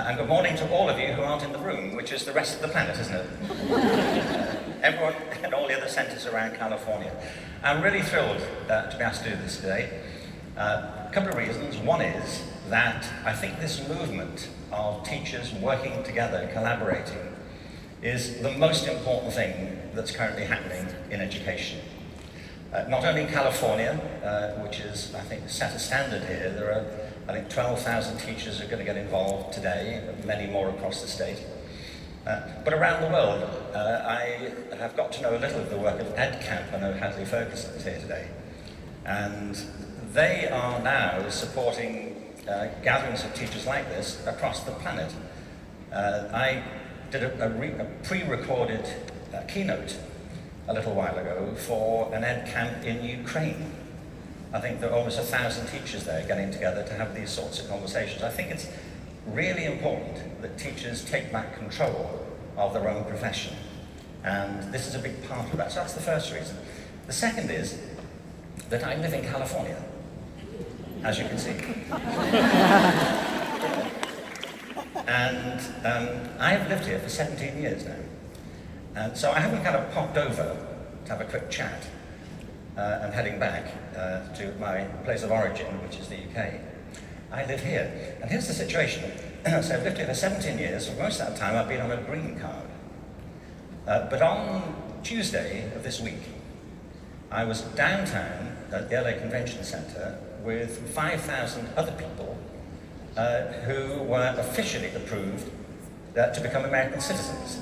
And good morning to all of you who aren't in the room, which is the rest of the planet, isn't it? Everyone and all the other centres around California. I'm really thrilled to be asked to do this today. A couple of reasons. One is that I think this movement of teachers working together, collaborating, is the most important thing that's currently happening in education. Not only in California, which is, I think, set a standard here. There are, I think, 12,000 teachers are going to get involved today, many more across the state. But around the world, I have got to know a little of the work of EdCamp. I know Hadley Ferguson is here today. And they are now supporting gatherings of teachers like this across the planet. I did a pre-recorded keynote a little while ago for an EdCamp in Ukraine. I think there are almost 1,000 teachers there getting together to have these sorts of conversations. I think it's really important that teachers take back control of their own profession. And this is a big part of that. So that's the first reason. The second is that I live in California, as you can see. And I've lived here for 17 years now. And so I haven't kind of popped over to have a quick chat and heading back to my place of origin, which is the UK. I live here. And here's the situation. So I've lived here for 17 years. For most of that time, I've been on a green card. But on Tuesday of this week, I was downtown at the LA Convention Center with 5,000 other people who were officially approved to become American citizens.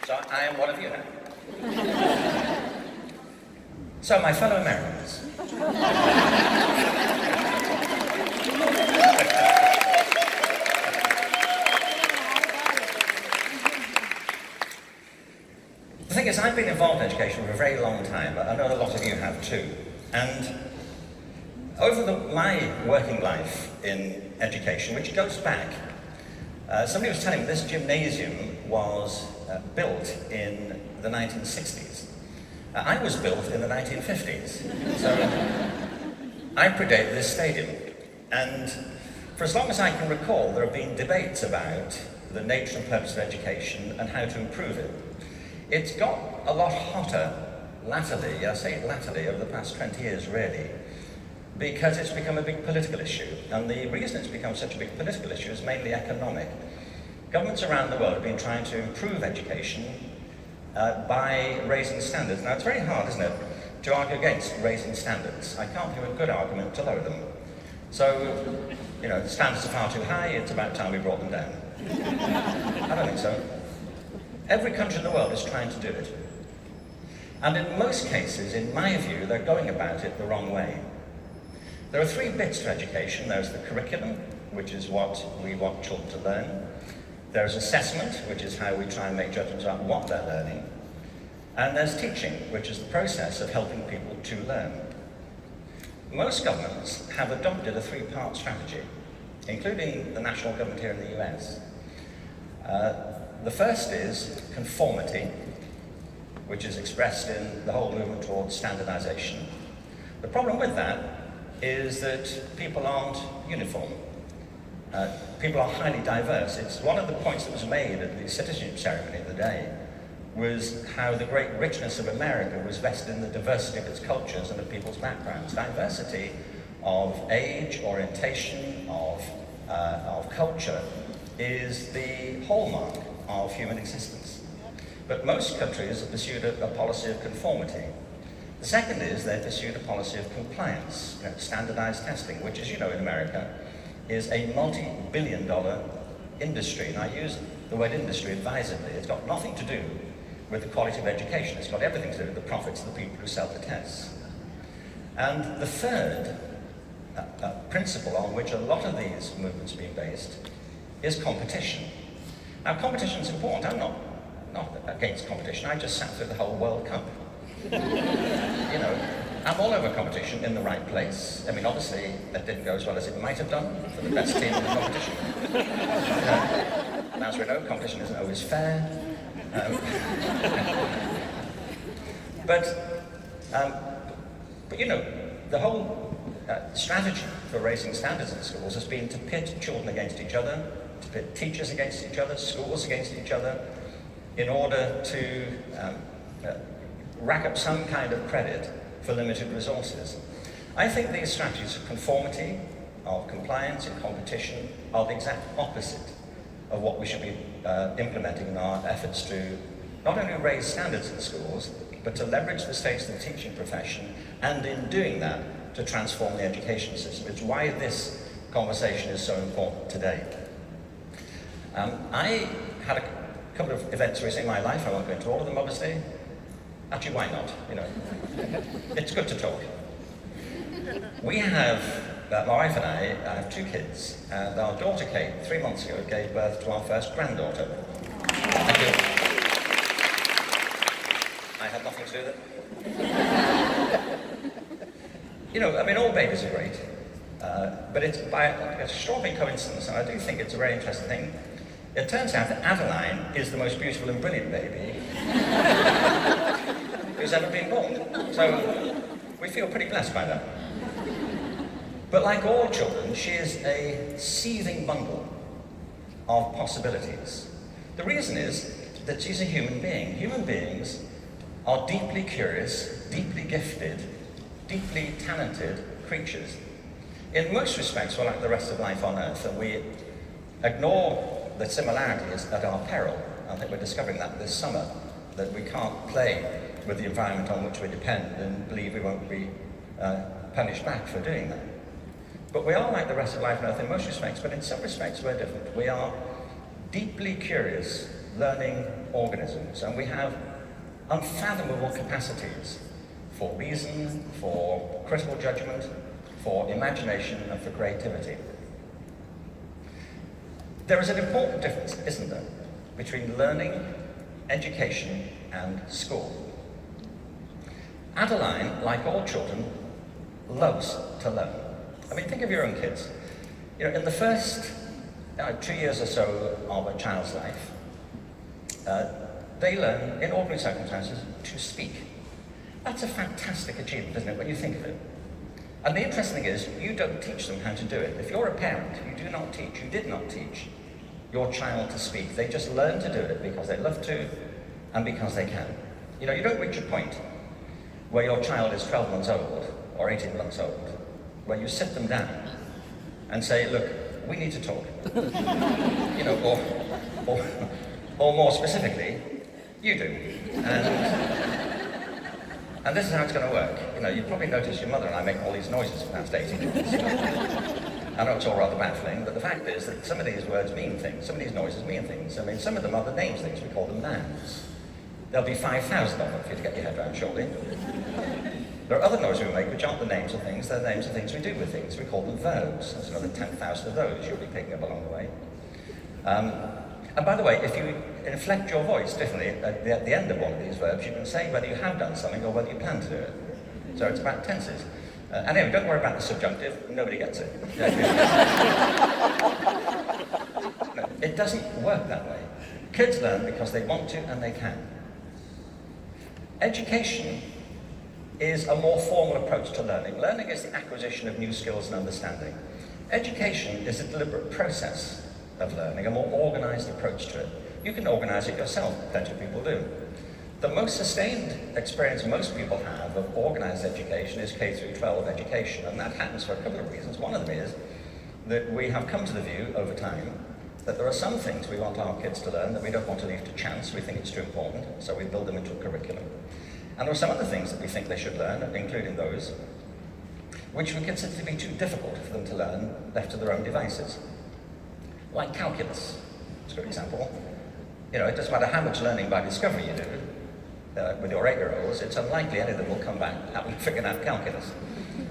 So I am one of you now. So my fellow Americans. The thing is, I've been involved in education for a very long time. I know a lot of you have too. And over my working life in education, which goes back, somebody was telling me this gymnasium was built in the 1960s. I was built in the 1950s. So I predate this stadium. And for as long as I can recall, there have been debates about the nature and purpose of education and how to improve it. It's got a lot hotter latterly, I say latterly, over the past 20 years really, because it's become a big political issue. And the reason it's become such a big political issue is mainly economic. Governments around the world have been trying to improve education by raising standards. Now it's very hard, isn't it, to argue against raising standards. I can't do a good argument to lower them. So, you know, the standards are far too high, it's about time we brought them down. I don't think so. Every country in the world is trying to do it. And in most cases, in my view, they're going about it the wrong way. There are three bits to education. There's the curriculum, which is what we want children to learn. There's assessment, which is how we try and make judgments about what they're learning. And there's teaching, which is the process of helping people to learn. Most governments have adopted a three-part strategy, including the national government here in the US. The first is conformity, which is expressed in the whole movement towards standardization. The problem with that is that people aren't uniform. People are highly diverse. It's one of the points that was made at the citizenship ceremony of the day was how the great richness of America was vested in the diversity of its cultures and of people's backgrounds. Diversity of age, orientation, of culture is the hallmark of human existence. But most countries have pursued a policy of conformity. The second is they've pursued a policy of compliance, standardized testing, which, as you know, in America, is a multi-billion-dollar industry. And I use the word industry advisedly. It's got nothing to do with the quality of education. It's got everything to do with the profits of the people who sell the tests. And the third principle on which a lot of these movements are being based is competition. Now, competition is important. I'm not against competition. I just sat through the whole World Cup. You know, I'm all over competition in the right place. I mean, obviously, that didn't go as well as it might have done for the best team in the competition. And as we know, competition isn't always fair. But Um, but you know, the whole strategy for raising standards in schools has been to pit children against each other, to pit teachers against each other, schools against each other, in order to rack up some kind of credit for limited resources. I think these strategies of conformity, of compliance and competition are the exact opposite of what we should be implementing in our efforts to not only raise standards in schools, but to leverage the stakes of the teaching profession, and in doing that, to transform the education system. It's why this conversation is so important today. I had a couple of events recently in my life. I won't go into all of them, obviously. Actually, why not? You know, it's good to talk. We have, my wife and I have 2 kids, and our daughter Kate, 3 months ago, gave birth to our first granddaughter. Thank you. I had nothing to do with it. You know, I mean, all babies are great, but it's by an extraordinary coincidence, and I do think it's a very interesting thing. It turns out that Adeline is the most beautiful and brilliant baby who's ever been born. So we feel pretty blessed by that. But like all children, she is a seething bundle of possibilities. The reason is that she's a human being. Human beings are deeply curious, deeply gifted, deeply talented creatures. In most respects, we're like the rest of life on Earth, and we ignore the similarities at our peril. I think we're discovering that this summer, that we can't play with the environment on which we depend and believe we won't be punished back for doing that. But we are like the rest of life on Earth in most respects, but in some respects we're different. We are deeply curious, learning organisms, and we have unfathomable capacities for reason, for critical judgment, for imagination, and for creativity. There is an important difference, isn't there, between learning, education, and school. Adeline, like all children, loves to learn. I mean, think of your own kids. You know, in the first 2 years or so of a child's life, they learn, in ordinary circumstances, to speak. That's a fantastic achievement, isn't it, when you think of it? And the interesting thing is, you don't teach them how to do it. If you're a parent, you do not teach, you did not teach your child to speak. They just learn to do it because they love to and because they can. You know, you don't reach a point where your child is 12 months old or 18 months old, where you sit them down and say, look, we need to talk. You know, or more specifically, you do. And this is how it's going to work. You know, you probably noticed your mother and I make all these noises for the past 18 years. I know it's all rather baffling, but the fact is that some of these words mean things. Some of these noises mean things. I mean, some of them are the names things. We call them nouns. There'll be 5,000 of them for you to get your head around shortly. There are other noises we make which aren't the names of things. They're the names of things we do with things. We call them verbs. There's another 10,000 of those you'll be picking up along the way. And by the way, if you inflect your voice differently at the end of one of these verbs, you can say whether you have done something or whether you plan to do it. So it's about tenses. Anyway, don't worry about the subjunctive. Nobody gets it. No, it doesn't work that way. Kids learn because they want to and they can. Education is a more formal approach to learning. Learning is the acquisition of new skills and understanding. Education is a deliberate process of learning, a more organized approach to it. You can organize it yourself, plenty of people do. The most sustained experience most people have of organized education is K through 12 education, and that happens for a couple of reasons. One of them is that we have come to the view over time that there are some things we want our kids to learn that we don't want to leave to chance. We think it's too important, so we build them into a curriculum. And there are some other things that we think they should learn, including those which we consider to be too difficult for them to learn left to their own devices. Like calculus, it's a good example. You know, it doesn't matter how much learning by discovery you do with your 8-year-olds, it's unlikely any of them will come back having figured out calculus.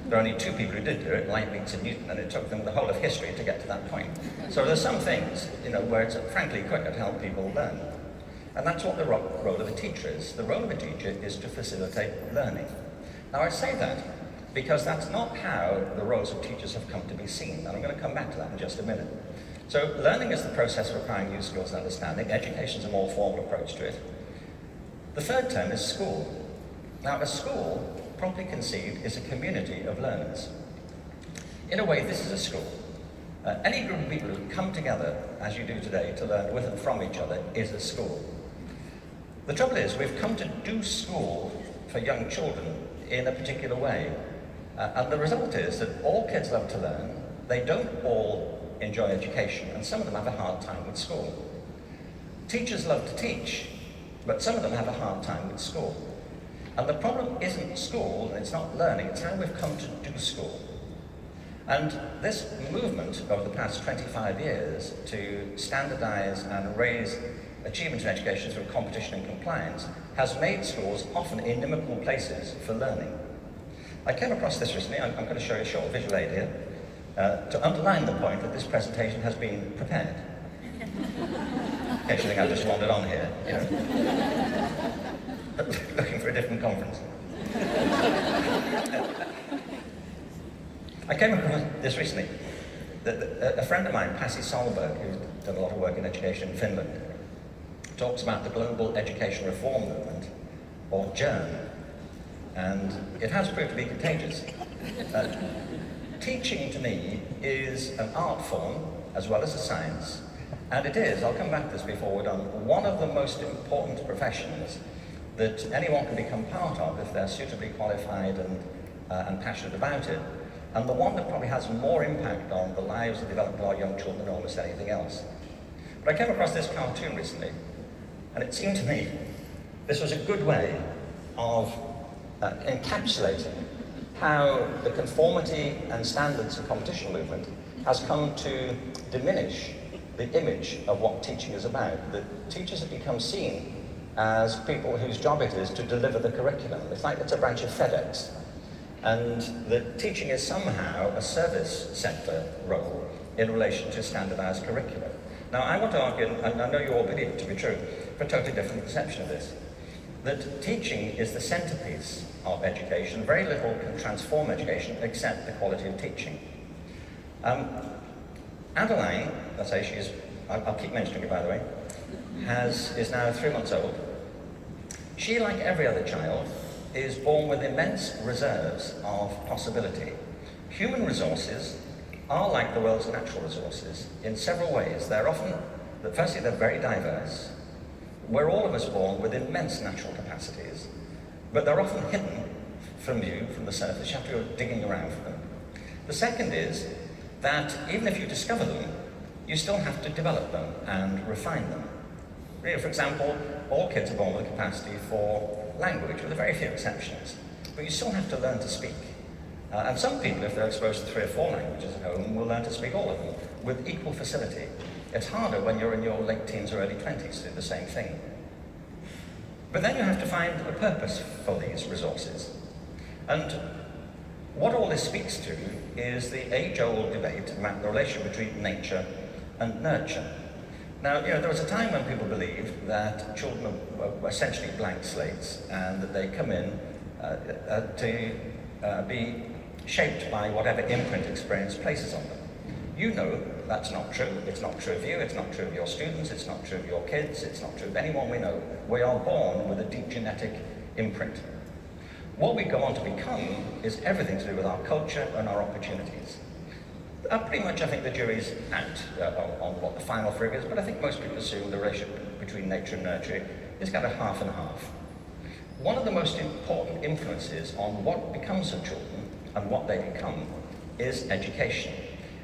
There are only 2 people who did do it, Leibniz and Newton, and it took them the whole of history to get to that point. So there's some things, you know, where it's frankly quicker to help people learn. And that's what the role of a teacher is. The role of a teacher is to facilitate learning. Now I say that because that's not how the roles of teachers have come to be seen, and I'm going to come back to that in just a minute. So learning is the process of acquiring new skills and understanding. Education is a more formal approach to it. The third term is school. Now a school properly conceived, is a community of learners. In a way, this is a school. Any group of people who come together, as you do today, to learn with and from each other is a school. The trouble is, we've come to do school for young children in a particular way. And the result is that all kids love to learn, they don't all enjoy education, and some of them have a hard time with school. Teachers love to teach, but some of them have a hard time with school. And the problem isn't school, and it's not learning, it's how we've come to do school. And this movement over the past 25 years to standardize and raise achievement in education through competition and compliance has made schools often inimical places for learning. I came across this recently. I'm going to show you a short visual aid here to underline the point that this presentation has been prepared. In case you think I've just wandered on here, you know. Looking for a different conference. I came across this recently. A friend of mine, Pasi Sahlberg, who's done a lot of work in education in Finland, talks about the global education reform movement, or GERN, and it has proved to be contagious. Teaching, to me, is an art form as well as a science, and it is, I'll come back to this before we're done, one of the most important professions that anyone can become part of if they're suitably qualified and passionate about it, and the one that probably has more impact on the lives and development of our young children than almost anything else. But I came across this cartoon recently, and it seemed to me this was a good way of encapsulating how the conformity and standards and competition movement has come to diminish the image of what teaching is about. That teachers have become seen as people whose job it is to deliver the curriculum. It's like it's a branch of FedEx. And that teaching is somehow a service sector role in relation to standardized curriculum. Now, I want to argue, and I know you all believe it to be true, for a totally different conception of this, that teaching is the centerpiece of education. Very little can transform education except the quality of teaching. Adeline, let's say she's, I'll keep mentioning her by the way, is now 3 months old. She, like every other child, is born with immense reserves of possibility. Human resources are like the world's natural resources in several ways. They're often, firstly, they're very diverse. We're all of us born with immense natural capacities, but they're often hidden from view, from the surface. You have to go digging around for them. The second is that even if you discover them, you still have to develop them and refine them. For example, all kids are born with a capacity for language, with a very few exceptions, but you still have to learn to speak. And some people, if they're exposed to 3 or 4 languages at home, will learn to speak all of them with equal facility. It's harder when you're in your late teens or early 20s to do the same thing. But then you have to find a purpose for these resources. And what all this speaks to is the age-old debate about the relation between nature and nurture. Now, you know, there was a time when people believed that children were essentially blank slates and that they come in to be shaped by whatever imprint experience places on them. You know that's not true. It's not true of you, it's not true of your students, it's not true of your kids, it's not true of anyone we know. We are born with a deep genetic imprint. What we go on to become is everything to do with our culture and our opportunities. Pretty much, I think the jury's out on what the final figure is, but I think most people assume the relationship between nature and nurture is kind of half and half. One of the most important influences on what becomes of children and what they become is education.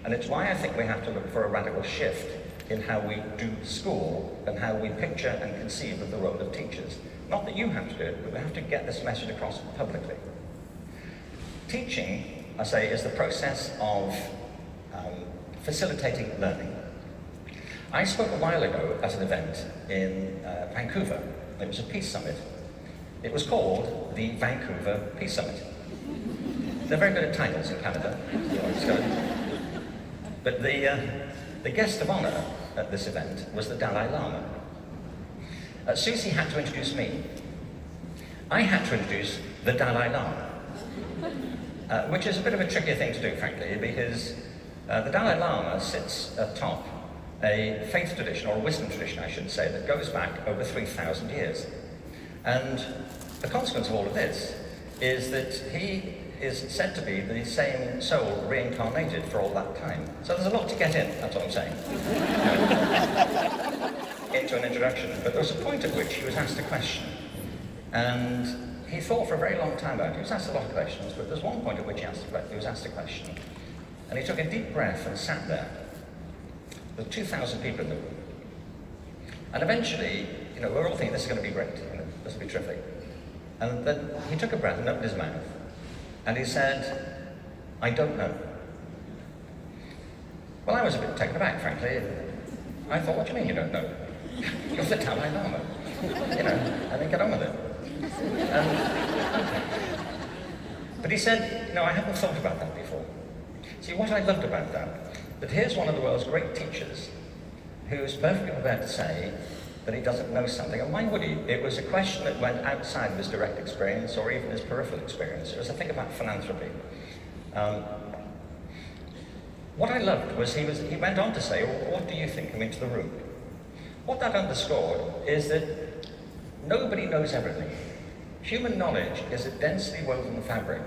And it's why I think we have to look for a radical shift in how we do school and how we picture and conceive of the role of teachers. Not that you have to do it, but we have to get this message across publicly. Teaching, I say, is the process of facilitating learning. I spoke a while ago at an event in Vancouver. It was a peace summit. It was called the Vancouver Peace Summit. They're very good at titles in Canada. But the guest of honor at this event was the Dalai Lama. Susie had to introduce me. I had to introduce the Dalai Lama, which is a bit of a trickier thing to do, frankly, because the Dalai Lama sits atop a faith tradition, or a wisdom tradition, I should say, that goes back over 3,000 years. And the consequence of all of this is that he is said to be the same soul reincarnated for all that time. So there's a lot to get in, that's what I'm saying. Into an introduction. But there was a point at which he was asked a question. And he thought for a very long time about it. He was asked a lot of questions, but there's one point at which he was asked a question. And he took a deep breath and sat there. There were 2,000 people in the room. And eventually, we're all thinking this is going to be great. This will be terrific. And then he took a breath and opened his mouth. And he said, "I don't know." Well, I was a bit taken aback, frankly. I thought, what do you mean you don't know? You're the Dalai Lama. And then get on with it. But he said, "No, I haven't thought about that before." See, what I loved about that here's one of the world's great teachers who's perfectly prepared to say that he doesn't know something, and why would he? It was a question that went outside of his direct experience or even his peripheral experience. It was a thing about philanthropy. What I loved was he went on to say, "Well, what do you think?" I mean, to the room. What that underscored is that nobody knows everything. Human knowledge is a densely woven fabric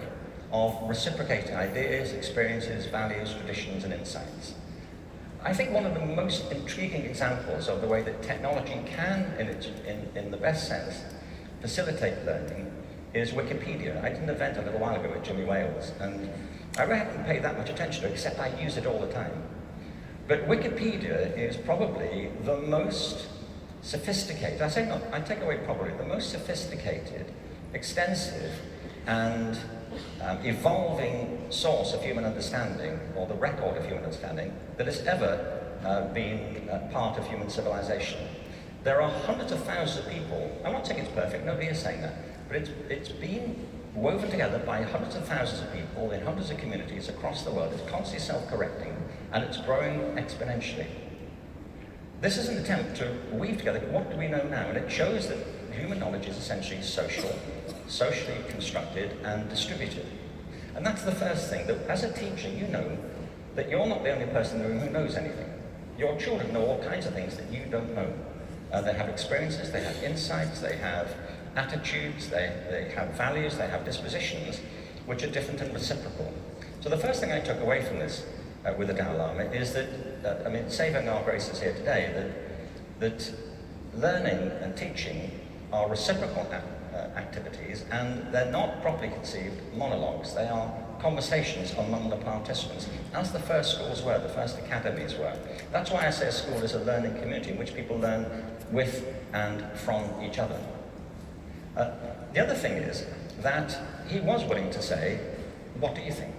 of reciprocating ideas, experiences, values, traditions, and insights. I think one of the most intriguing examples of the way that technology can, in the best sense, facilitate learning is Wikipedia. I did an event a little while ago with Jimmy Wales, and I really haven't paid that much attention to it, except I use it all the time. But Wikipedia is probably the most sophisticated, I take away probably, the most sophisticated, extensive, and evolving source of human understanding, or the record of human understanding, that has ever been part of human civilization. There are hundreds of thousands of people. I'm not saying it's perfect, nobody is saying that, but it's been woven together by hundreds of thousands of people in hundreds of communities across the world. It's constantly self-correcting, and it's growing exponentially. This is an attempt to weave together what do we know now, and it shows that human knowledge is essentially social, socially constructed and distributed. And that's the first thing, that as a teacher you know that you're not the only person in the room who knows anything. Your children know all kinds of things that you don't know. They have experiences, they have insights, they have attitudes, they have values, they have dispositions which are different and reciprocal. So the first thing I took away from this with the Dalai Lama is that, saving our graces here today, that learning and teaching are reciprocal activities, and they're not properly conceived monologues. They are conversations among the participants, as the first schools were, the first academies were. That's why I say a school is a learning community in which people learn with and from each other. The other thing is that he was willing to say, "What do you think?"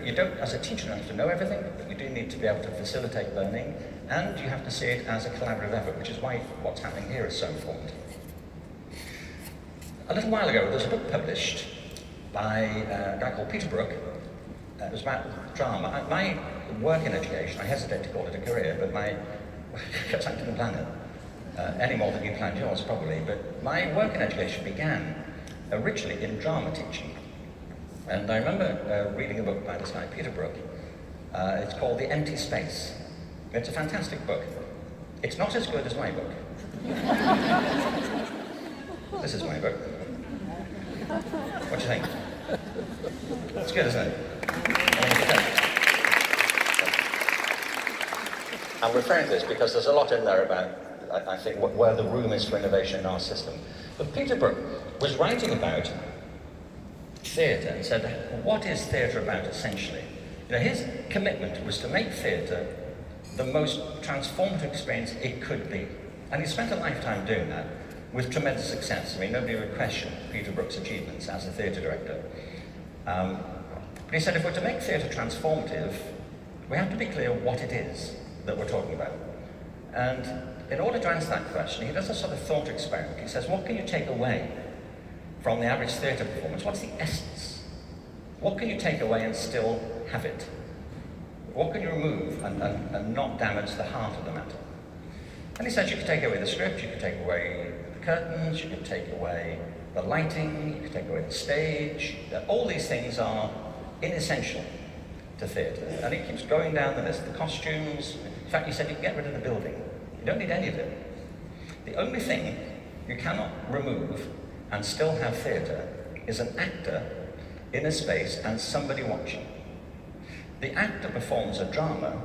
You don't, as a teacher, you don't have to know everything, but you do need to be able to facilitate learning, and you have to see it as a collaborative effort, which is why what's happening here is so important. A little while ago, there was a book published by a guy called Peter Brook. It was about drama. My work in education, I hesitate to call it a career, but because I didn't plan it, any more than you planned yours probably, but my work in education began originally in drama teaching. And I remember reading a book by this guy, Peter Brook. It's called The Empty Space. It's a fantastic book. It's not as good as my book. This is my book. What do you think? It's good, isn't it? I'm referring to this because there's a lot in there about, I think, where the room is for innovation in our system. But Peter Brook was writing about theatre and said, what is theatre about essentially? His commitment was to make theatre the most transformative experience it could be. And he spent a lifetime doing that with tremendous success. Nobody would question Peter Brook's achievements as a theatre director. But he said, if we're to make theatre transformative, we have to be clear what it is that we're talking about. And in order to answer that question, he does a sort of thought experiment. He says, what can you take away from the average theatre performance? What's the essence? What can you take away and still have it? What can you remove and not damage the heart of the matter? And he says you could take away the script, you could take away the curtains, you could take away the lighting, you could take away the stage. All these things are inessential to theatre. And he keeps going down the list. The costumes, in fact, he said you can get rid of the building. You don't need any of it. The only thing you cannot remove and still have theatre is an actor in a space and somebody watching. The actor performs a drama.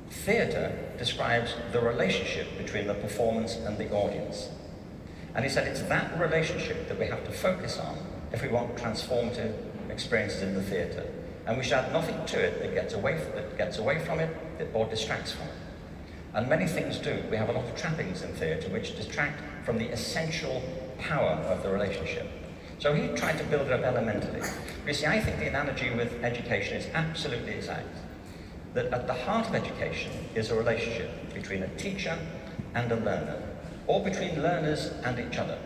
Theatre describes the relationship between the performance and the audience. And he said it's that relationship that we have to focus on if we want transformative experiences in the theatre. And we should add nothing to it that gets away from it or distracts from it. And many things do. We have a lot of trappings in theatre which distract from the essential power of the relationship. So he tried to build it up elementally. But you see, I think the analogy with education is absolutely exact. That at the heart of education is a relationship between a teacher and a learner, or between learners and each other.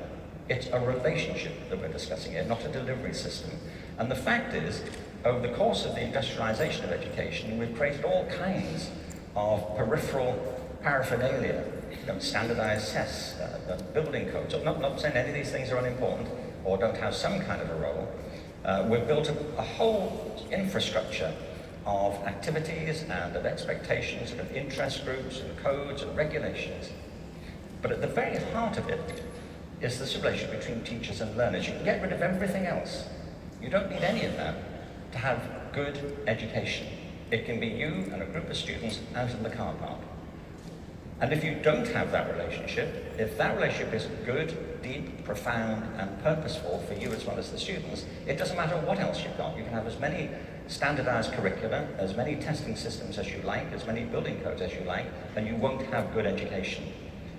It's a relationship that we're discussing here, not a delivery system. And the fact is, over the course of the industrialization of education, we've created all kinds of peripheral paraphernalia, standardized tests, building codes. I'm not saying any of these things are unimportant or don't have some kind of a role. We've built a whole infrastructure of activities and of expectations and of interest groups and codes and regulations. But at the very heart of it is this relationship between teachers and learners. You can get rid of everything else. You don't need any of that to have good education. It can be you and a group of students out in the car park. And if you don't have that relationship, if that relationship is good, deep, profound, and purposeful for you as well as the students, it doesn't matter what else you've got. You can have as many standardized curricula, as many testing systems as you like, as many building codes as you like, and you won't have good education.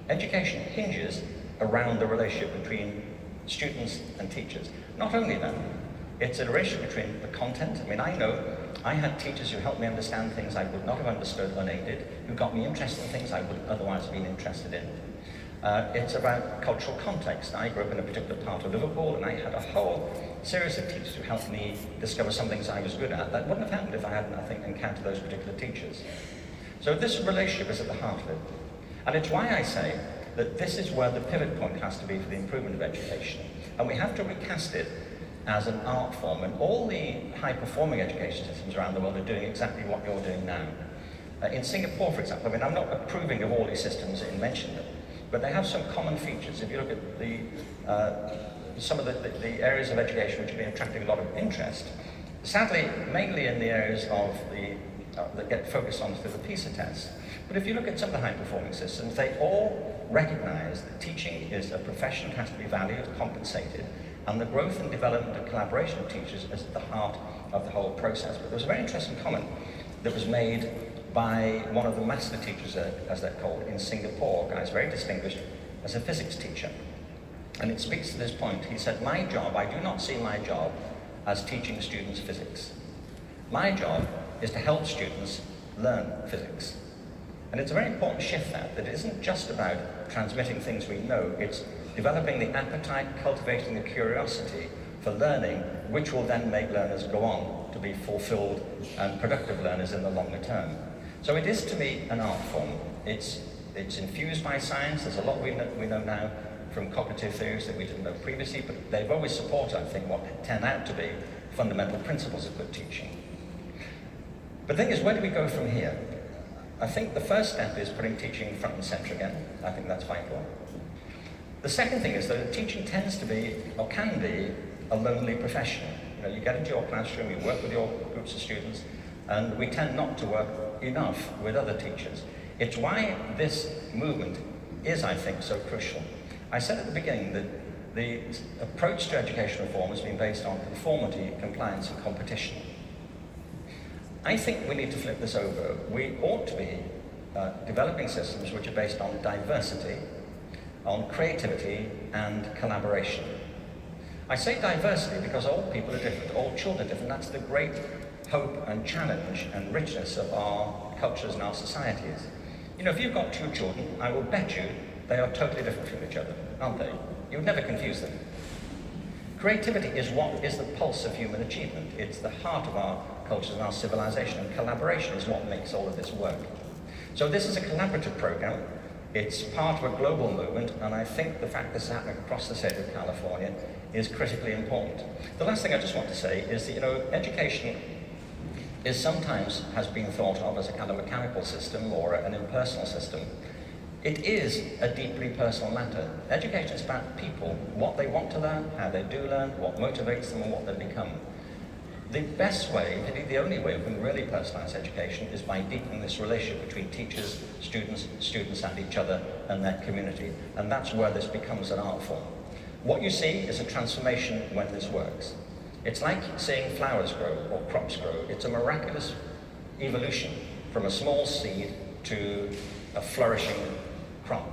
Education hinges around the relationship between students and teachers. Not only that, it's a relationship between the content. I mean, I know I had teachers who helped me understand things I would not have understood unaided, who got me interested in things I would otherwise have been interested in. It's about cultural context. I grew up in a particular part of Liverpool, and I had a whole series of teachers who helped me discover some things I was good at that wouldn't have happened if I hadn't, I think, encountered those particular teachers. So this relationship is at the heart of it. And it's why I say that this is where the pivot point has to be for the improvement of education. And we have to recast it as an art form. And all the high-performing education systems around the world are doing exactly what you're doing now. In Singapore, for example, I mean, I'm not approving of all these systems in mentioning them, but they have some common features. If you look at the some of the areas of education which have been attracting a lot of interest, sadly, mainly in the areas of that get focused on through the PISA tests. But if you look at some of the high-performing systems, they all recognize that teaching is a profession that has to be valued, compensated, and the growth and development and collaboration of teachers is at the heart of the whole process. But there was a very interesting comment that was made by one of the master teachers, as they're called, in Singapore, a guy who's very distinguished as a physics teacher. And it speaks to this point. He said, my job, I do not see my job as teaching students physics. My job is to help students learn physics. And it's a very important shift that it isn't just about transmitting things we know, it's developing the appetite, cultivating the curiosity for learning, which will then make learners go on to be fulfilled and productive learners in the longer term. So it is, to me, an art form. It's infused by science. There's a lot we know now from cognitive theories that we didn't know previously, but they've always supported, I think, what turn out to be fundamental principles of good teaching. But the thing is, where do we go from here? I think the first step is putting teaching front and center again. I think that's vital. The second thing is that teaching tends to be, or can be, a lonely profession. You get into your classroom, you work with your groups of students, and we tend not to work enough with other teachers. It's why this movement is, I think, so crucial. I said at the beginning that the approach to education reform has been based on conformity, compliance, and competition. I think we need to flip this over. We ought to be developing systems which are based on diversity, on creativity, and collaboration. I say diversity because all people are different, all children are different. That's the great hope and challenge and richness of our cultures and our societies. If you've got two children, I will bet you they are totally different from each other, aren't they? You would never confuse them. Creativity is what is the pulse of human achievement. It's the heart of our cultures and our civilization, and collaboration is what makes all of this work. So this is a collaborative program. It's part of a global movement, and I think the fact this is happening across the state of California is critically important. The last thing I just want to say is that, education sometimes has been thought of as a kind of mechanical system or an impersonal system. It is a deeply personal matter. Education is about people, what they want to learn, how they do learn, what motivates them, and what they become. The best way, indeed the only way we can really personalise education is by deepening this relationship between teachers, students and each other and their community. And that's where this becomes an art form. What you see is a transformation when this works. It's like seeing flowers grow or crops grow. It's a miraculous evolution from a small seed to a flourishing crop.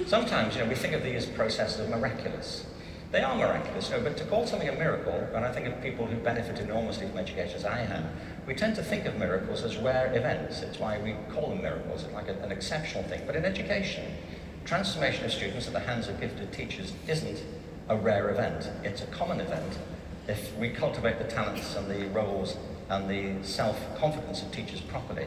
Sometimes, we think of these processes as miraculous. They are miraculous, but to call something a miracle, and I think of people who benefit enormously from education as I have, we tend to think of miracles as rare events. It's why we call them miracles. It's like an exceptional thing. But in education, transformation of students at the hands of gifted teachers isn't a rare event. It's a common event if we cultivate the talents and the roles and the self-confidence of teachers properly.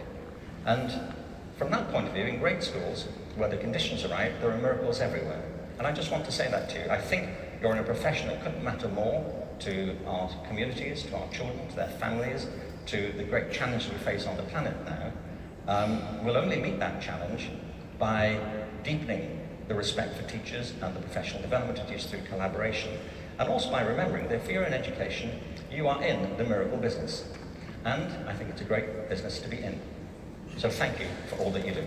And from that point of view, in great schools, where the conditions are right, there are miracles everywhere. And I just want to say that to you. I think you're in a profession that couldn't matter more to our communities, to our children, to their families, to the great challenge we face on the planet now. We'll only meet that challenge by deepening the respect for teachers and the professional development of teachers through collaboration. And also by remembering that if you're in education, you are in the miracle business. And I think it's a great business to be in. So thank you for all that you do.